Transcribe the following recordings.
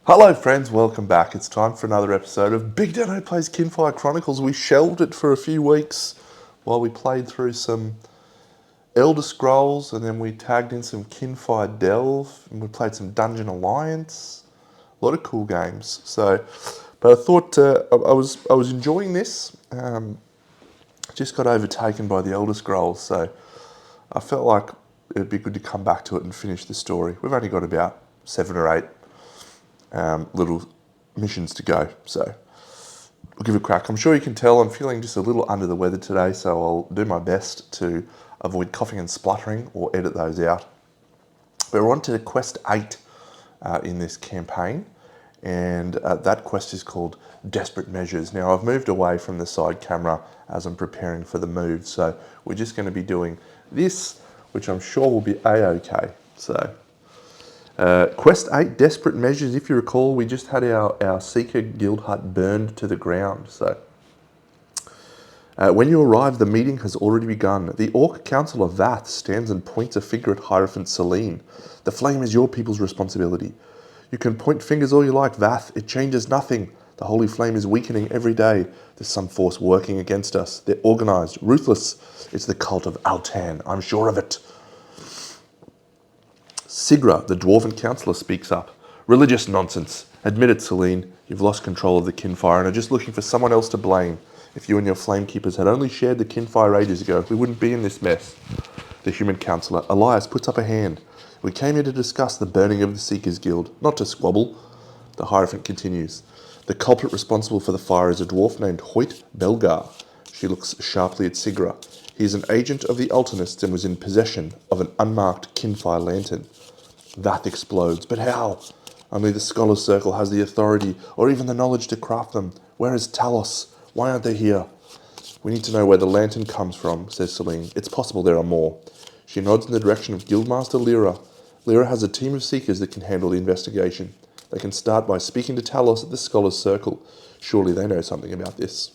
Hello friends, welcome back. It's time for another episode of BigDenoPlays Kinfire Chronicles. We shelved it for a few weeks while we played through some Elder Scrolls and then we tagged in some Kinfire Delve and we played some Dungeon Alliance. A lot of cool games. But I thought I was enjoying this. Just got overtaken by the Elder Scrolls, so I felt like it'd be good to come back to it and finish the story. We've only got about 7 or 8 little missions to go, so we'll give it a crack. I'm sure you can tell I'm feeling just a little under the weather today, so I'll do my best to avoid coughing and spluttering or edit those out. We're on to quest 8 in this campaign, and that quest is called Desperate Measures. Now I've moved away from the side camera as I'm preparing for the move, so we're just going to be doing this, which I'm sure will be a-okay. So Quest 8, Desperate Measures. If you recall, we just had our Seeker guild hut burned to the ground. So, when you arrive, the meeting has already begun. The Orc Councillor Vath stands and points a finger at Hierophant Selene. The flame is your people's responsibility. You can point fingers all you like, Vath. It changes nothing. The holy flame is weakening every day. There's some force working against us. They're organised, ruthless. It's the cult of Altan. I'm sure of it. Sigra, the Dwarven Councillor, speaks up. Religious nonsense. Admit it, Selene. You've lost control of the Kinfire and are just looking for someone else to blame. If you and your Flamekeepers had only shared the Kinfire ages ago, we wouldn't be in this mess. The Human Councillor, Elias, puts up a hand. We came here to discuss the burning of the Seekers Guild, not to squabble. The Hierophant continues. The culprit responsible for the fire is a dwarf named Hoyt Belgar. She looks sharply at Sigra. He is an agent of the Altanists and was in possession of an unmarked Kinfire lantern. Vath explodes. But how? Only the Scholar's Circle has the authority or even the knowledge to craft them. Where is Talos? Why aren't they here? We need to know where the lantern comes from, says Selene. It's possible there are more. She nods in the direction of Guildmaster Lyra. Lyra has a team of seekers that can handle the investigation. They can start by speaking to Talos at the Scholar's Circle. Surely they know something about this.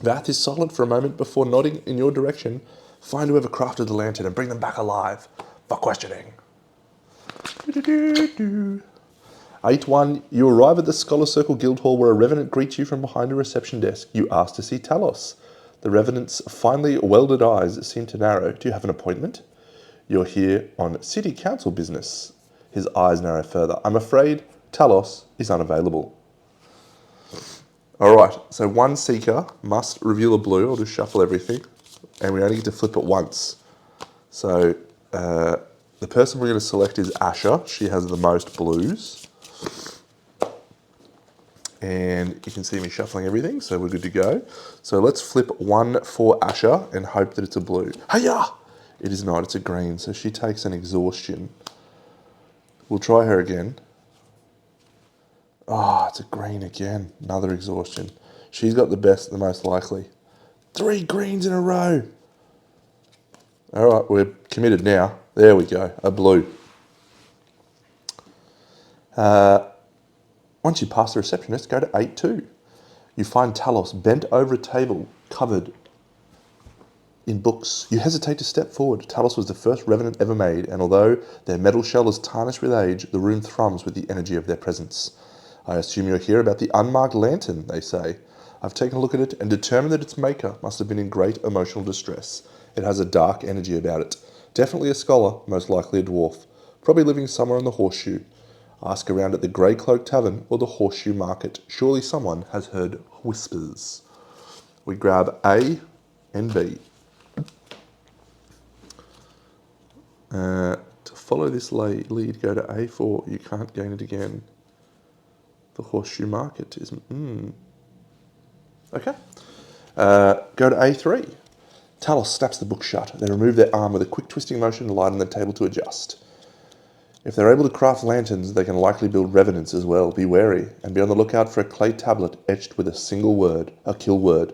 Vath is silent for a moment before nodding in your direction. Find whoever crafted the lantern and bring them back alive for questioning. 8-1, you arrive at the Scholar Circle Guild Hall where a Revenant greets you from behind a reception desk. You ask to see Talos. The Revenant's finely welded eyes seem to narrow. Do you have an appointment? You're here on City Council business. His eyes narrow further. I'm afraid Talos is unavailable. Alright, so one Seeker must reveal a blue. I'll just shuffle everything. And we only get to flip it once. So, the person we're going to select is Asha. She has the most blues. And you can see me shuffling everything, so we're good to go. So let's flip one for Asha and hope that it's a blue. Hiya! It is not, it's a green, so she takes an exhaustion. We'll try her again. Ah, it's a green again. Another exhaustion. She's got the most likely. 3 greens in a row. Alright, we're committed now. There we go, a blue. Once you pass the receptionist, go to 8-2. You find Talos bent over a table, covered in books. You hesitate to step forward. Talos was the first Revenant ever made, and although their metal shell is tarnished with age, the room thrums with the energy of their presence. I assume you're here about the unmarked lantern, they say. I've taken a look at it and determined that its maker must have been in great emotional distress. It has a dark energy about it. Definitely a scholar, most likely a dwarf. Probably living somewhere on the Horseshoe. Ask around at the Grey Cloak Tavern or the Horseshoe Market. Surely someone has heard whispers. We grab A and B. To follow this lead, go to A4. You can't gain it again. The Horseshoe Market is... Okay. Go to A3. Talos snaps the book shut. They remove their arm with a quick twisting motion and lie on the table to adjust. If they're able to craft lanterns, they can likely build revenants as well. Be wary, and be on the lookout for a clay tablet etched with a single word, a kill word.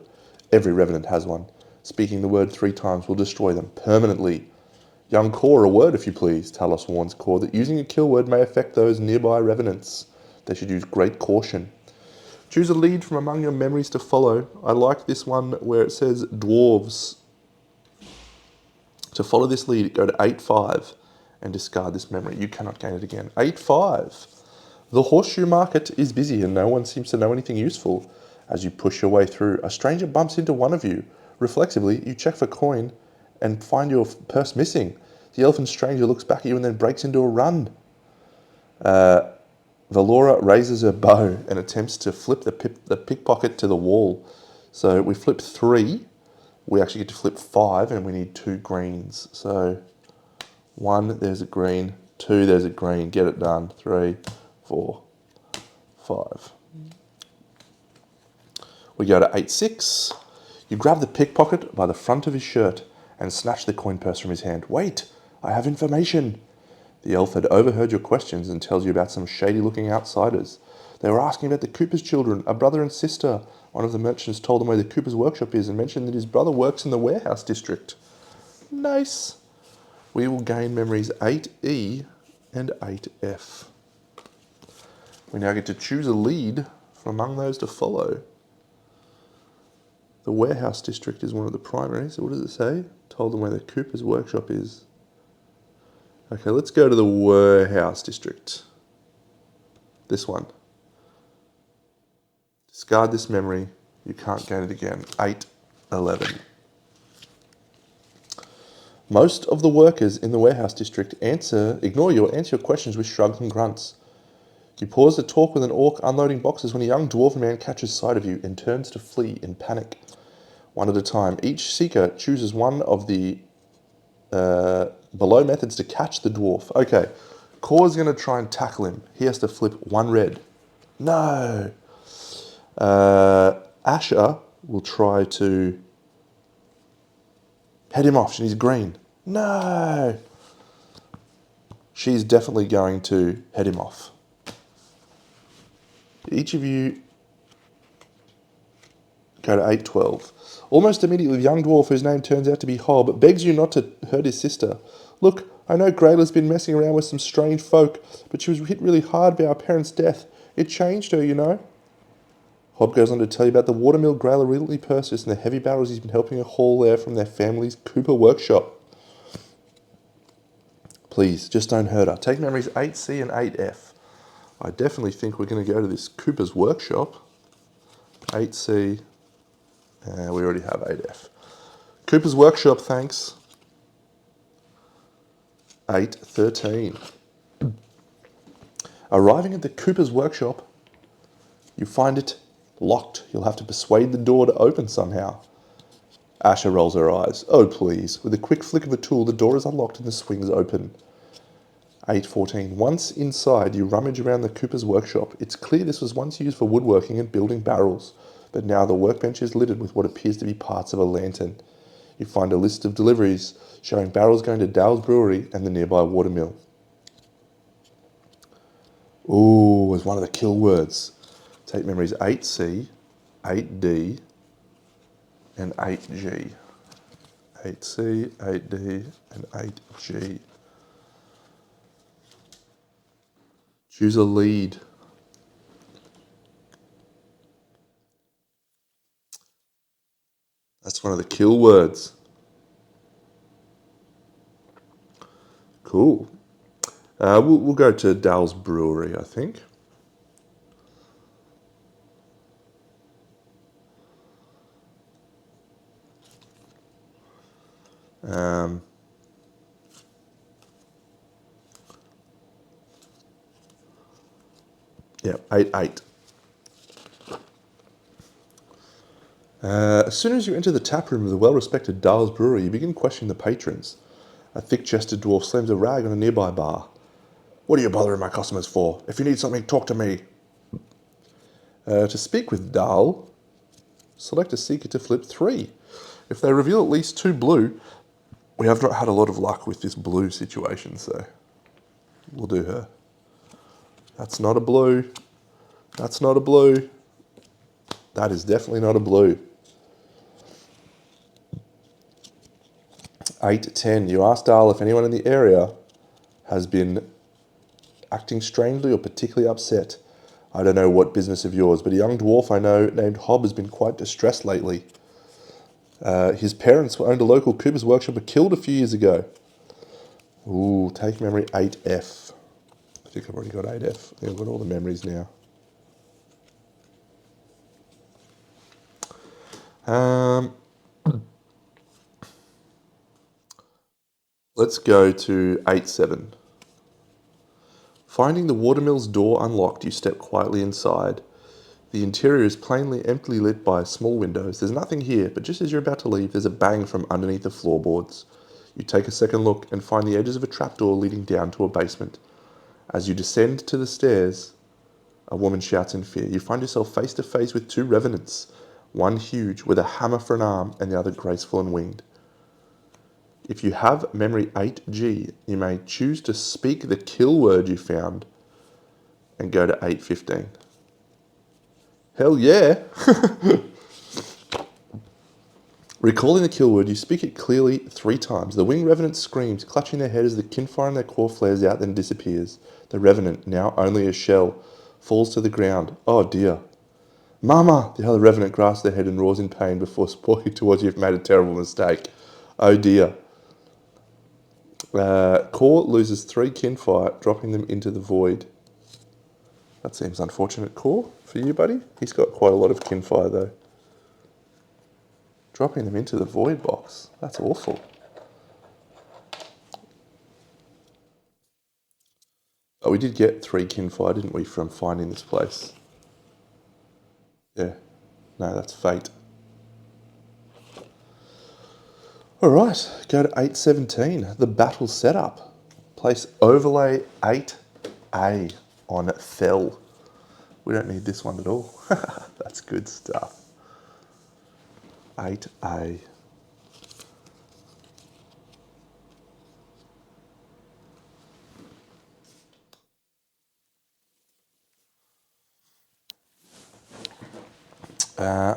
Every revenant has one. Speaking the word 3 times will destroy them permanently. Young Khor, a word if you please. Talos warns Khor that using a kill word may affect those nearby revenants. They should use great caution. Choose a lead from among your memories to follow. I like this one where it says dwarves. To follow this lead, go to 8-5 and discard this memory. You cannot gain it again. 8-5. The horseshoe market is busy and no one seems to know anything useful. As you push your way through, a stranger bumps into one of you. Reflexively, you check for coin and find your purse missing. The elfin stranger looks back at you and then breaks into a run. Valora raises her bow and attempts to flip the pickpocket to the wall. So we flipped 3. We actually get to flip 5 and we need 2 greens. So 1, there's a green. 2, there's a green. Get it done. 3, 4, 5. We go to 8-6. You grab the pickpocket by the front of his shirt and snatch the coin purse from his hand. Wait, I have information. The elf had overheard your questions and tells you about some shady-looking outsiders. They were asking about the Cooper's children, a brother and sister. One of the merchants told them where the Cooper's workshop is and mentioned that his brother works in the warehouse district. Nice. We will gain memories 8E and 8F. We now get to choose a lead from among those to follow. The warehouse district is one of the primaries. So what does it say? Told them where the Cooper's workshop is. Okay, let's go to the warehouse district. This one. Discard this memory. You can't gain it again. 8-11. Most of the workers in the warehouse district ignore you or answer your questions with shrugs and grunts. You pause to talk with an orc unloading boxes when a young dwarven man catches sight of you and turns to flee in panic. One at a time, each seeker chooses one of the below methods to catch the dwarf. Okay, Khor's going to try and tackle him. He has to flip 1 red. No. Asha will try to head him off. She's green. No. She's definitely going to head him off. Each of you go to 8-12. Almost immediately, the young dwarf, whose name turns out to be Hob, begs you not to hurt his sister. Look, I know Grayla's been messing around with some strange folk, but she was hit really hard by our parents' death. It changed her, you know. Hob goes on to tell you about the watermill Grayla recently purchased and the heavy barrels he's been helping her haul there from their family's Cooper workshop. Please, just don't hurt her. Take memories 8C and 8F. I definitely think we're going to go to this Cooper's workshop. 8C. We already have 8F. Cooper's workshop, thanks. 8-13. Arriving at the Cooper's workshop, you find it locked. You'll have to persuade the door to open somehow. Asha rolls her eyes. Oh, please. With a quick flick of a tool, the door is unlocked and the swings open. 8-14. Once inside, you rummage around the Cooper's workshop. It's clear this was once used for woodworking and building barrels, but now the workbench is littered with what appears to be parts of a lantern. You find a list of deliveries showing barrels going to Dow's Brewery and the nearby watermill. Ooh, was one of the kill words. Take memories 8C, 8D, and 8G. 8C, 8D, and 8G. Choose a lead. That's one of the kill words. Cool. We'll go to Dow's Brewery, I think. Yeah, 8-8. As soon as you enter the tap room of the well-respected Dow's Brewery, you begin questioning the patrons. A thick-chested dwarf slams a rag on a nearby bar. What are you bothering my customers for? If you need something, talk to me. To speak with Dahl, select a seeker to flip 3. If they reveal at least 2 blue, we have not had a lot of luck with this blue situation, so we'll do her. That's not a blue. That's not a blue. That is definitely not a blue. 8-10. You ask Dahl if anyone in the area has been acting strangely or particularly upset. I don't know what business of yours, but a young dwarf I know named Hob has been quite distressed lately. His parents owned a local Cooper's workshop, but killed a few years ago. Ooh, take memory 8F. think I've already got 8F. I think I've got all the memories now. Let's go to 8-7. Finding the watermill's door unlocked, you step quietly inside. The interior is plainly emptily lit by small windows. There's nothing here, but just as you're about to leave, there's a bang from underneath the floorboards. You take a second look and find the edges of a trapdoor leading down to a basement. As you descend to the stairs, a woman shouts in fear. You find yourself face to face with two revenants, one huge with a hammer for an arm and the other graceful and winged. If you have memory 8G, you may choose to speak the kill word you found and go to 8-15. Hell yeah! Recalling the kill word, you speak it clearly 3 times. The winged revenant screams, clutching their head as the Kinfire in their core flares out, then disappears. The revenant, now only a shell, falls to the ground. Oh dear. Mama! The other revenant grasps their head and roars in pain before walking towards you. You've made a terrible mistake. Oh dear. Khor loses 3 Kinfire, dropping them into the void. That seems unfortunate, Khor, for you, buddy. He's got quite a lot of Kinfire, though. Dropping them into the void box. That's awful. Oh, we did get 3 Kinfire, didn't we, from finding this place? Yeah. No, that's fate. Alright, go to 8-17. The battle setup. Place overlay 8A on Thel. We don't need this one at all. That's good stuff. 8A.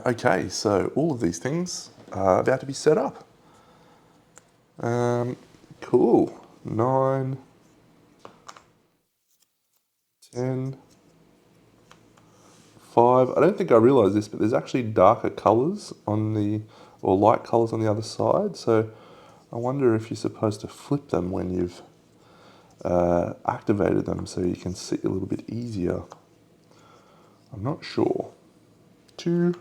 Okay, so all of these things are about to be set up. Cool. 9, 10, 5. I don't think I realised this, but there's actually darker colours on the, or light colours on the other side. So I wonder if you're supposed to flip them when you've activated them so you can see a little bit easier. I'm not sure. 2,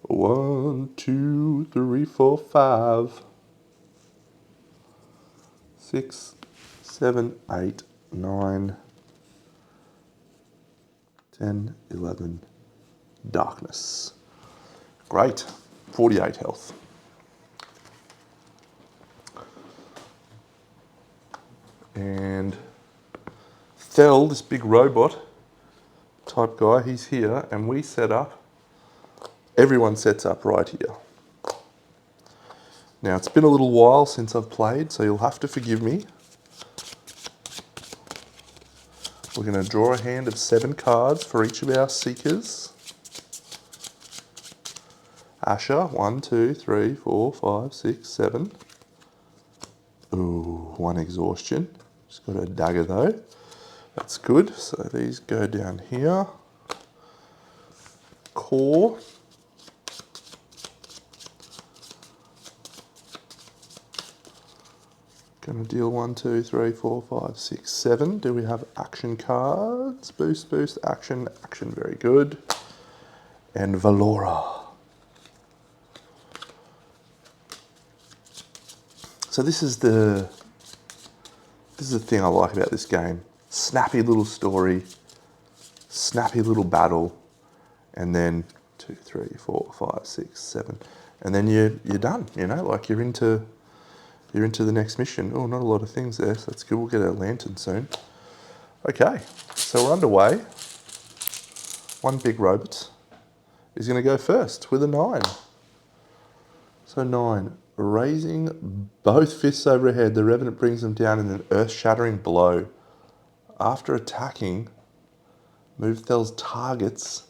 1, 2, 3, 4, 5, 6, 7, 8, 9, 10, 11, darkness. Great, 48 health. And Thel, this big robot type guy, he's here, and we set up, everyone sets up right here. Now, it's been a little while since I've played, so you'll have to forgive me. We're going to draw a hand of 7 cards for each of our seekers. Asha, 1, 2, 3, 4, 5, 6, 7. Ooh, 1 exhaustion. Just got a dagger though. That's good. So these go down here. Khor. Gonna deal 1, 2, 3, 4, 5, 6, 7. Do we have action cards? Boost, boost, action, action, very good. And Valora. So this is the thing I like about this game. Snappy little story, snappy little battle, and then 2, 3, 4, 5, 6, 7, and then you're done. You know, like you're into the next mission. Oh, not a lot of things there, so that's good. We'll get our lantern soon. Okay, so we're underway. 1 big robot is going to go first with a 9. So 9. Raising both fists overhead, the Revenant brings them down in an earth-shattering blow. After attacking, move Thel's targets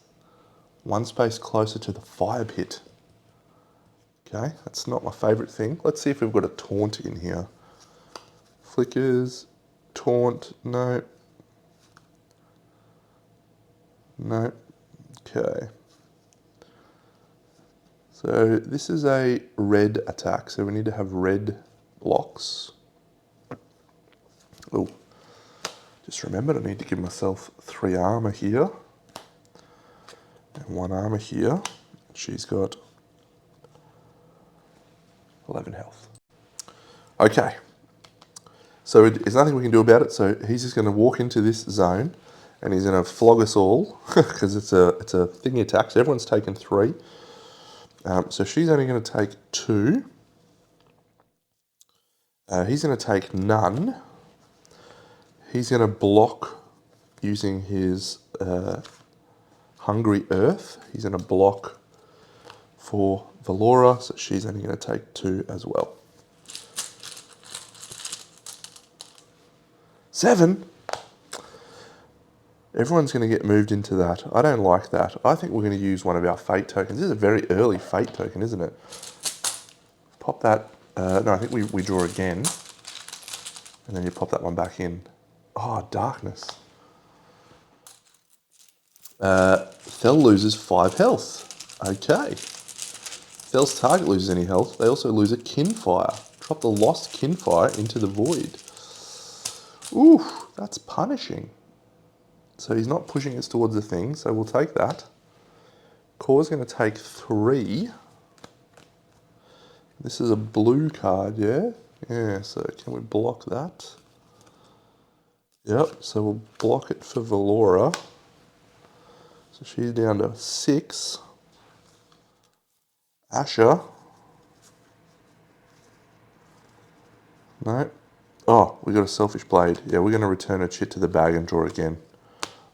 1 space closer to the fire pit. Okay, that's not my favourite thing. Let's see if we've got a taunt in here. Flickers, taunt, no. No. Okay. So this is a red attack, so we need to have red blocks. Oh, Just remembered I need to give myself 3 armor here. And 1 armor here. She's got 11 health. Okay. So there's nothing we can do about it, so he's just going to walk into this zone and he's going to flog us all because it's a thingy attack, so everyone's taken 3. So she's only going to take 2. He's going to take none. He's going to block using his Hungry Earth. He's going to block for Valora, so she's only going to take 2 as well. 7? Everyone's going to get moved into that. I don't like that. I think we're going to use one of our fate tokens. This is a very early fate token, isn't it? Pop that. No, I think we draw again. And then you pop that one back in. Oh, darkness. Thel loses 5 health. Okay. Thel's target loses any health. They also lose a Kinfire. Drop the lost Kinfire into the void. Ooh, that's punishing. So he's not pushing us towards the thing, so we'll take that. Khor's going to take 3. This is a blue card, yeah? Yeah, so can we block that? Yep, so we'll block it for Valora. So she's down to 6. Asha. No. Oh, we got a Selfish Blade. Yeah, we're going to return a chit to the bag and draw again.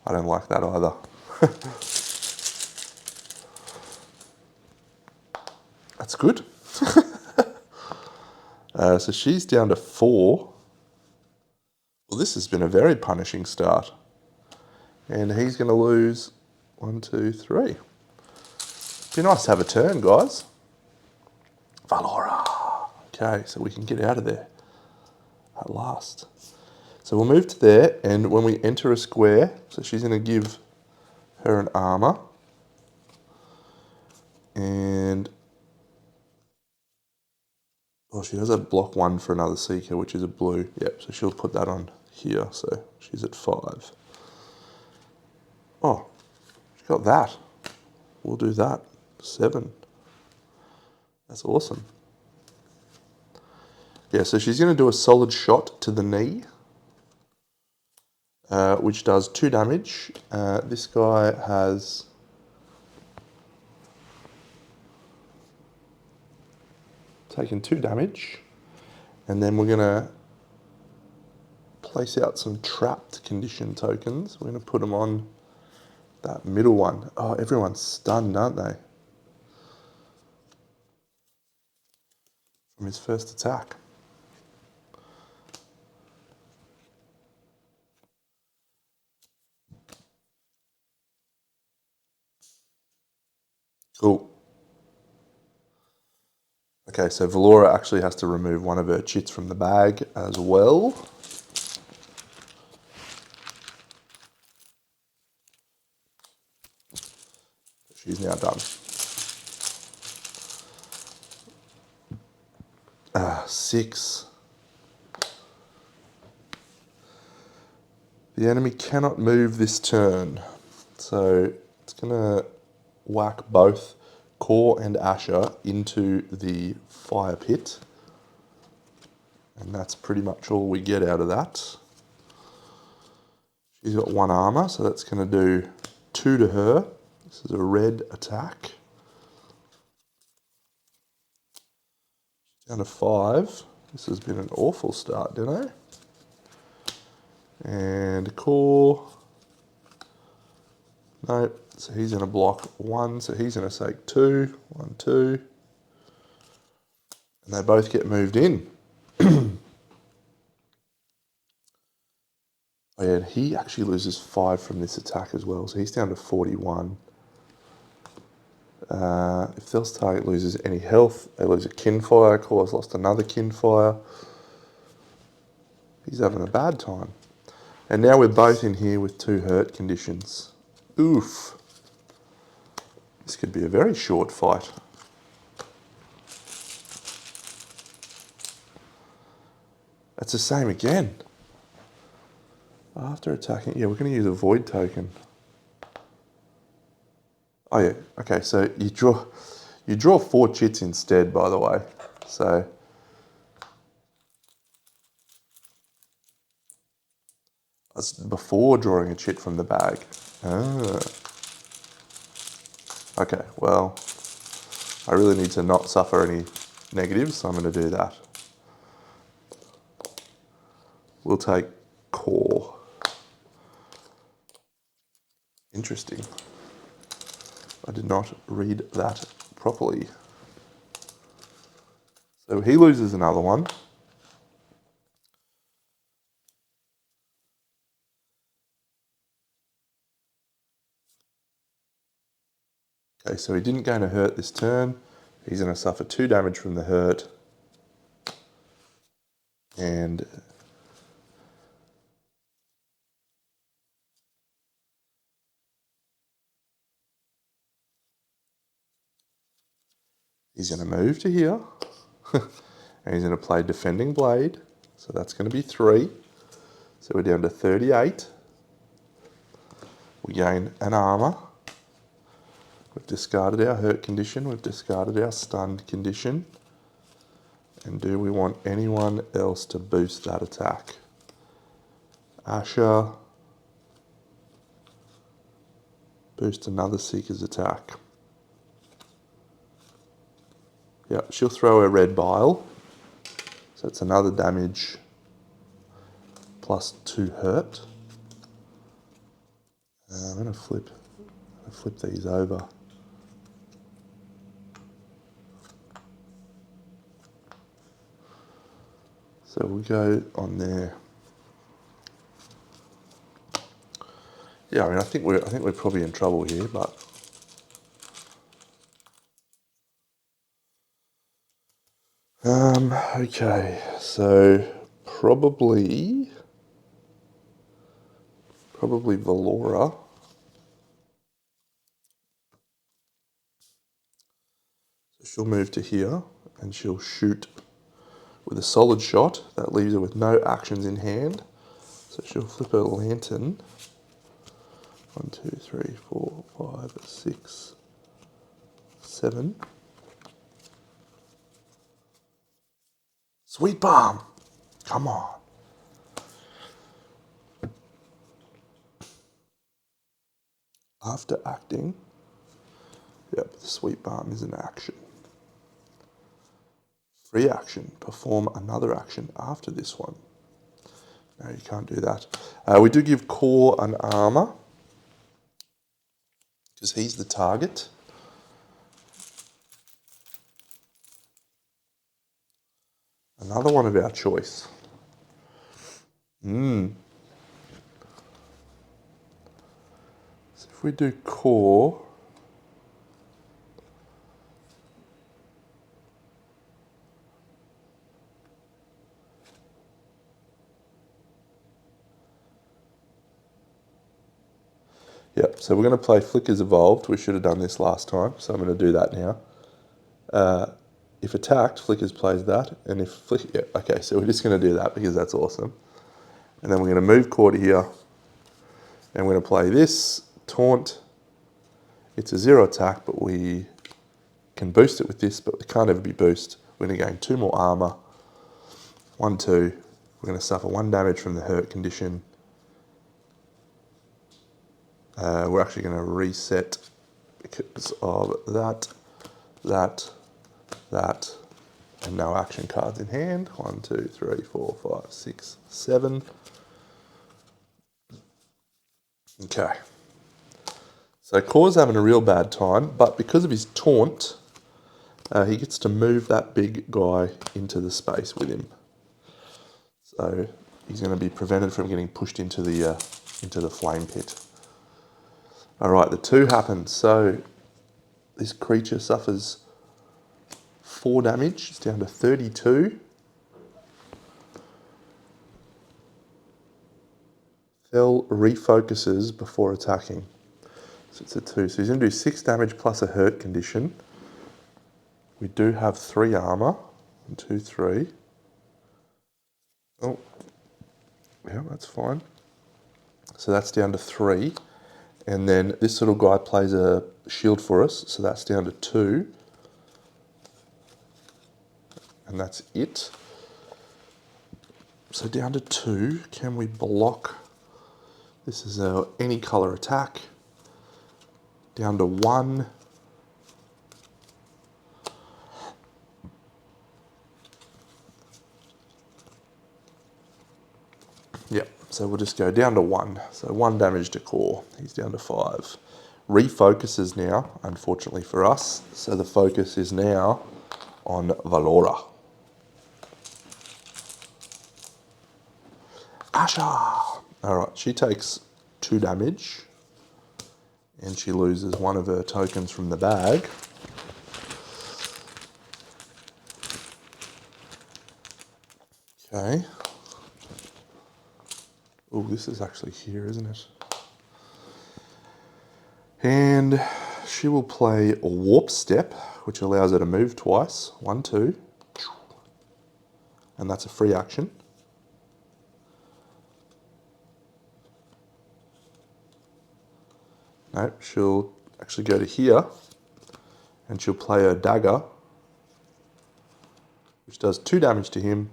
I don't like that either. That's good. So she's down to 4. Well, this has been a very punishing start. And he's going to lose 1, 2, 3. Be nice to have a turn, guys. Valora. Okay, so we can get out of there at last. So we'll move to there, and when we enter a square, so she's going to give her an armor. And oh, she does have block 1 for another seeker, which is a blue. Yep, so she'll put that on here, so she's at 5. Oh, she got that. We'll do that. 7. That's awesome. Yeah, so she's going to do a solid shot to the knee, which does 2 damage. This guy has taken 2 damage, and then we're going to place out some trapped condition tokens. We're going to put them on that middle one. Oh, everyone's stunned, aren't they? From his first attack. Cool. Okay, so Valora actually has to remove one of her chits from the bag as well. She's now done. 6. The enemy cannot move this turn. So it's going to whack both Khor and Asha into the fire pit. And that's pretty much all we get out of that. She's got 1 armor, so that's going to do 2 to her. This is a red attack. Down to 5. This has been an awful start, didn't I? And Khor. No, so he's going to block 1, so he's going to take 2. 1, 2. And they both get moved in. Oh yeah, and he actually loses 5 from this attack as well, so he's down to 41. If Thel's target loses any health, they lose a Kinfire. Khor's lost another Kinfire. He's having a bad time. And now we're both in here with 2 hurt conditions. Oof. This could be a very short fight. It's the same again. After attacking, yeah, we're going to use a void token. Oh yeah, okay, so you draw 4 chits instead, by the way. So that's before drawing a chit from the bag. Ah. Okay, well, I really need to not suffer any negatives, so I'm going to do that. We'll take Khor. Interesting. I did not read that properly. So he loses another one. Okay, so he didn't gain a hurt this turn. He's going to suffer 2 damage from the hurt. And he's going to move to here. And he's going to play Defending Blade. So that's going to be 3. So we're down to 38. We gain an armor. We've discarded our hurt condition. We've discarded our stunned condition. And do we want anyone else to boost that attack? Asha. Boost another Seeker's attack. Yep, she'll throw her red bile. So it's another damage plus 2 hurt. I'm going to flip these over. So we'll go on there. Yeah, I mean, I think we're probably in trouble here, but okay. So probably Valora. So she'll move to here and she'll shoot with a solid shot. That leaves her with no actions in hand. So she'll flip her lantern. 1, 2, 3, 4, 5, 6, 7. Sweet bomb! Come on. After acting, yep, the sweet bomb is an action. Free action, perform another action after this one. No, you can't do that. We do give Khor an armor, because he's the target. Another one of our choice. So if we do Khor, yep, so we're going to play Flicker's Evolved. We should have done this last time, so I'm going to do that now. If attacked, Flickers plays that, and if Flicker, yeah, okay, so we're just going to do that because that's awesome. And then we're going to move Khor to here, and we're going to play this, Taunt. It's a 0 attack, but we can boost it with this, but it can't ever be boost. We're going to gain 2 more armor. 1, 2. We're going to suffer 1 damage from the hurt condition. We're actually going to reset because of that, and no action cards in hand. 1, 2, 3, 4, 5, 6, 7. Okay. So Khor's having a real bad time, but because of his taunt, he gets to move that big guy into the space with him. So he's going to be prevented from getting pushed into the flame pit. All right, the 2 happens. So this creature suffers 4 damage. It's down to 32. Fell refocuses before attacking. So it's a 2. So he's going to do 6 damage plus a hurt condition. We do have 3 armor. 1, 2, 3. Oh, yeah, that's fine. So that's down to 3. And then this little guy plays a shield for us, so that's down to 2. And that's it. So down to 2, can we block? This is our any color attack. Down to 1. Yep, so we'll just go down to 1. So 1 damage to Khor. He's down to 5. Refocuses now, unfortunately for us. So the focus is now on Valora. Asha! Alright, she takes 2 damage. And she loses 1 of her tokens from the bag. Okay. Oh, this is actually here, isn't it? And she will play a warp step, which allows her to move twice. 1, 2. And that's a free action. No, she'll actually go to here. And she'll play her dagger, which does 2 damage to him.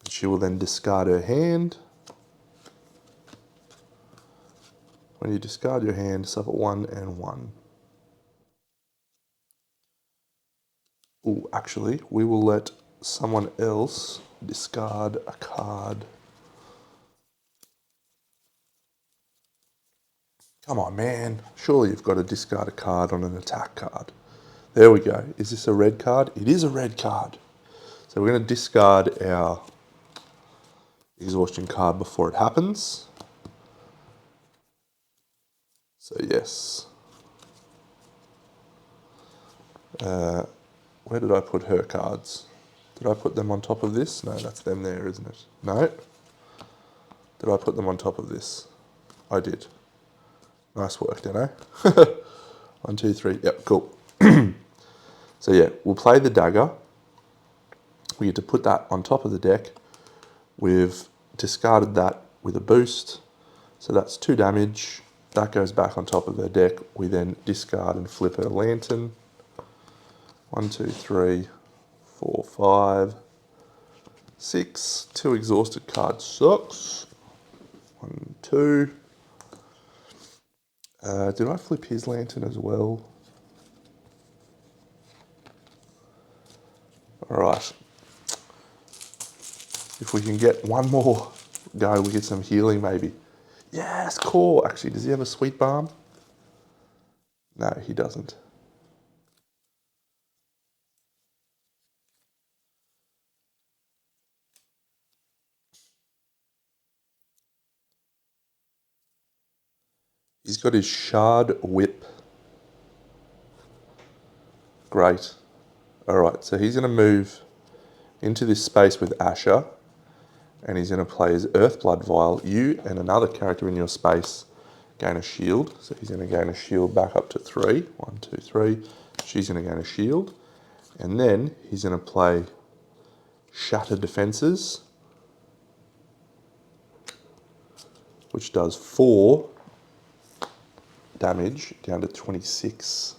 And she will then discard her hand. When you discard your hand, suffer 1 and 1. Oh, actually, we will let someone else discard a card. Come on, man. Surely you've got to discard a card on an attack card. There we go. Is this a red card? It is a red card. So we're going to discard our exhaustion card before it happens. So yes. Where did I put her cards? Did I put them on top of this? No, that's them there, isn't it? No. Did I put them on top of this? I did. Nice work, Deno. 1, 2, 3. Yep, cool. So yeah, we'll play the dagger. We get to put that on top of the deck. We've discarded that with a boost. So that's 2 damage. That goes back on top of her deck. We then discard and flip her lantern. 1, 2, 3, 4, 5, 6. 2 exhausted cards sucks. 1, 2. Did I flip his lantern as well? Alright. If we can get one more go, we get some healing maybe. Yes, Khor. Actually, does he have a sweet balm? No, he doesn't. He's got his shard whip. Great. Alright, so he's going to move into this space with Asha, and he's going to play his Earthblood Vial. You and another character in your space gain a shield. So he's going to gain a shield back up to 3. 1, 2, 3. She's going to gain a shield. And then he's going to play Shattered Defenses, which does 4 damage down to 26.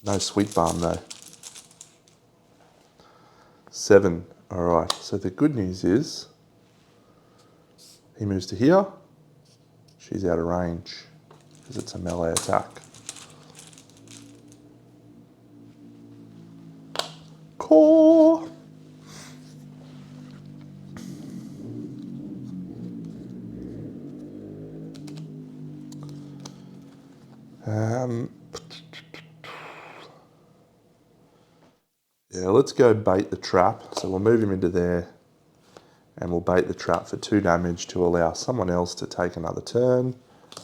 No sweet balm though. 7. Alright, so the good news is he moves to here. She's out of range because it's a melee attack. Khor! Yeah, let's go bait the trap. So we'll move him into there and we'll bait the trap for 2 damage to allow someone else to take another turn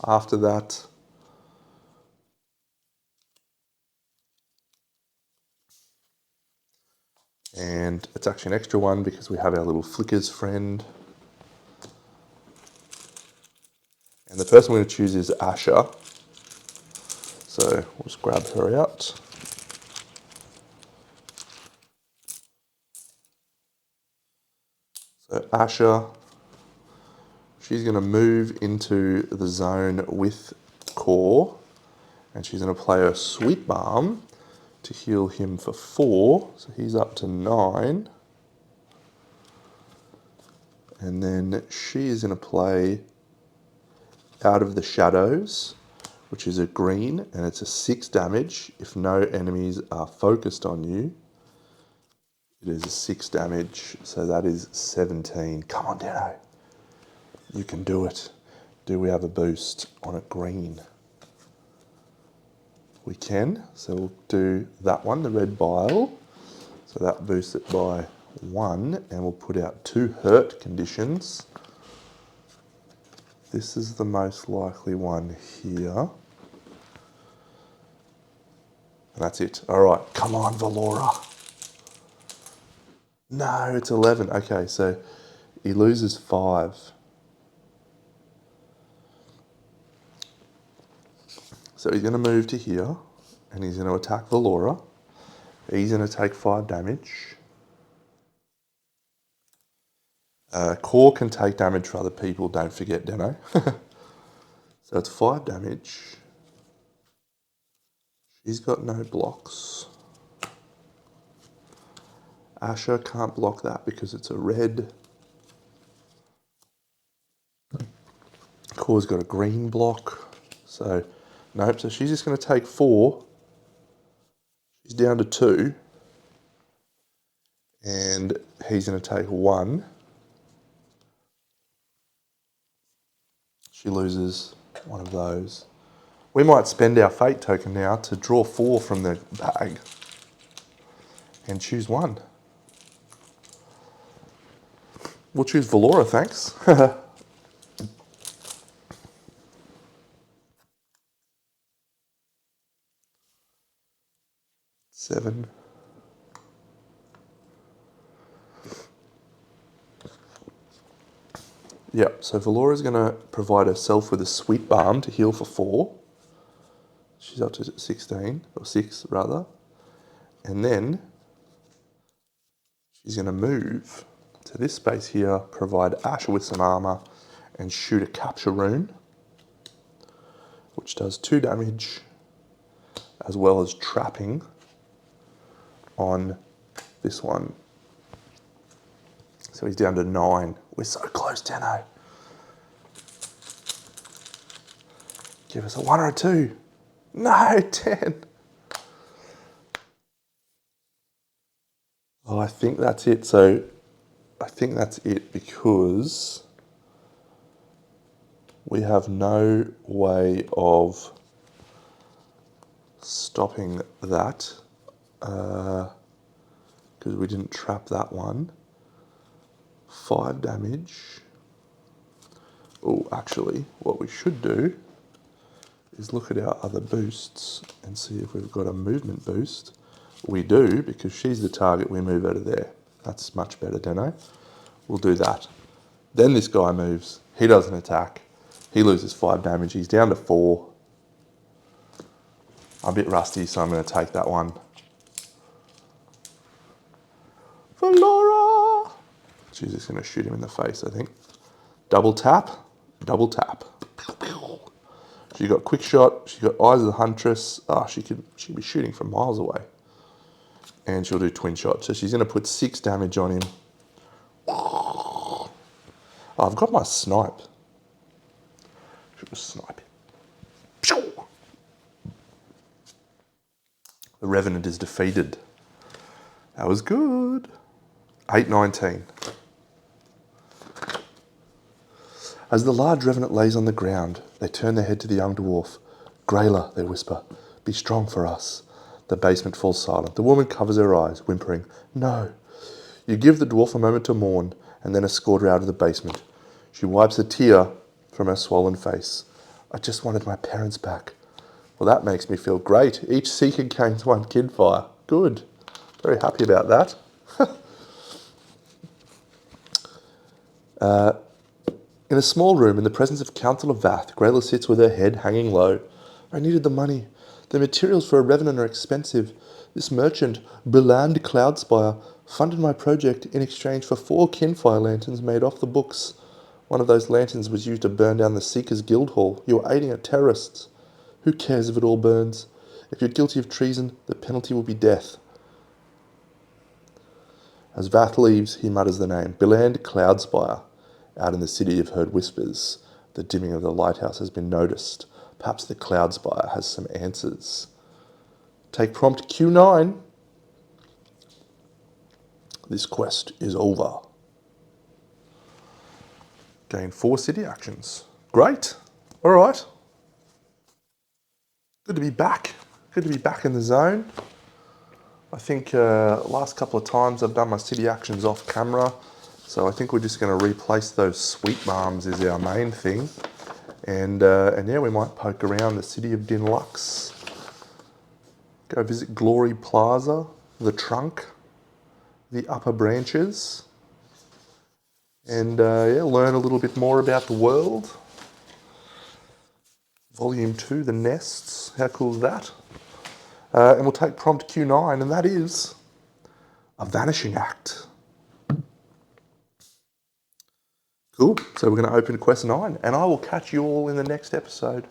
after that. And it's actually an extra one because we have our little flickers friend. And the person we're going to choose is Asha. So we'll just grab her out. So Asha, she's going to move into the zone with Khor, and she's going to play her Sweet Balm to heal him for 4, so he's up to 9. And then she is going to play Out of the Shadows, which is a green, and it's a 6 damage. If no enemies are focused on you, it is a 6 damage, so that is 17. Come on, Deno. You can do it. Do we have a boost on a green? We can, so we'll do that one, the red bile. So that boosts it by 1, and we'll put out 2 hurt conditions. This is the most likely one here. And that's it. All right, come on, Valora. No, it's 11. Okay, so he loses 5. So he's going to move to here, and he's going to attack Valora. He's going to take 5 damage. Khor can take damage for other people, don't forget, Deno. So it's 5 damage. She's got no blocks. Asha can't block that because it's a red. Khor's got a green block. So, nope, so she's just going to take 4. She's down to 2. And he's going to take 1. She loses one of those. We might spend our fate token now to draw 4 from the bag and choose 1. We'll choose Valora, thanks. 7. Yep, so Valora's going to provide herself with a Sweet Balm to heal for 4. She's up to 16, or 6 rather. And then she's going to move to this space here, provide Asha with some armor, and shoot a capture rune, which does 2 damage, as well as trapping on this one. So he's down to 9. We're so close, Deno. Give us a 1 or a 2. No, 10. Oh, I think that's it. So I think that's it because we have no way of stopping that because we didn't trap that one. 5 damage. Oh, actually, what we should do is look at our other boosts and see if we've got a movement boost. We do, because she's the target, we move out of there. That's much better, Deno. We'll do that. Then this guy moves. He doesn't attack. He loses 5 damage. He's down to 4. I'm a bit rusty, so I'm going to take that one. Valora! She's just going to shoot him in the face, I think. Double tap. Double tap. She got quick shot. She got eyes of the huntress. Oh, she'd be shooting from miles away. And she'll do twin shot. So she's going to put 6 damage on him. Oh, I've got my snipe. Should just snipe him. The Revenant is defeated. That was good. 8:19. As the large Revenant lays on the ground, they turn their head to the young dwarf. Grayla, they whisper, be strong for us. The basement falls silent. The woman covers her eyes, whimpering, no. You give the dwarf a moment to mourn, and then escort her out of the basement. She wipes a tear from her swollen face. I just wanted my parents back. Well, that makes me feel great. Each seeker gains 1 Kinfire. Good. Very happy about that. In a small room in the presence of Council of Vath, Grayla sits with her head hanging low. I needed the money. The materials for a revenant are expensive. This merchant, Beland Cloudspire, funded my project in exchange for 4 Kinfire lanterns made off the books. One of those lanterns was used to burn down the Seekers Guild Hall. You are aiding terrorists. Who cares if it all burns? If you're guilty of treason, the penalty will be death. As Vath leaves, he mutters the name, Beland Cloudspire. Out in the city you've heard whispers. The dimming of the lighthouse has been noticed. Perhaps the Cloudspire has some answers. Take prompt Q9. This quest is over. Gain 4 city actions. Great. All right. Good to be back. Good to be back in the zone. I think last couple of times I've done my city actions off camera. So I think we're just going to replace those sweet bombs as our main thing. And yeah, we might poke around the city of Din Lux. Go visit Glory Plaza, the Trunk, the Upper Branches. And yeah, learn a little bit more about the world. Volume 2, The Nests. How cool is that? And we'll take prompt Q9, and that is a vanishing act. Cool. So we're going to open quest 9, and I will catch you all in the next episode.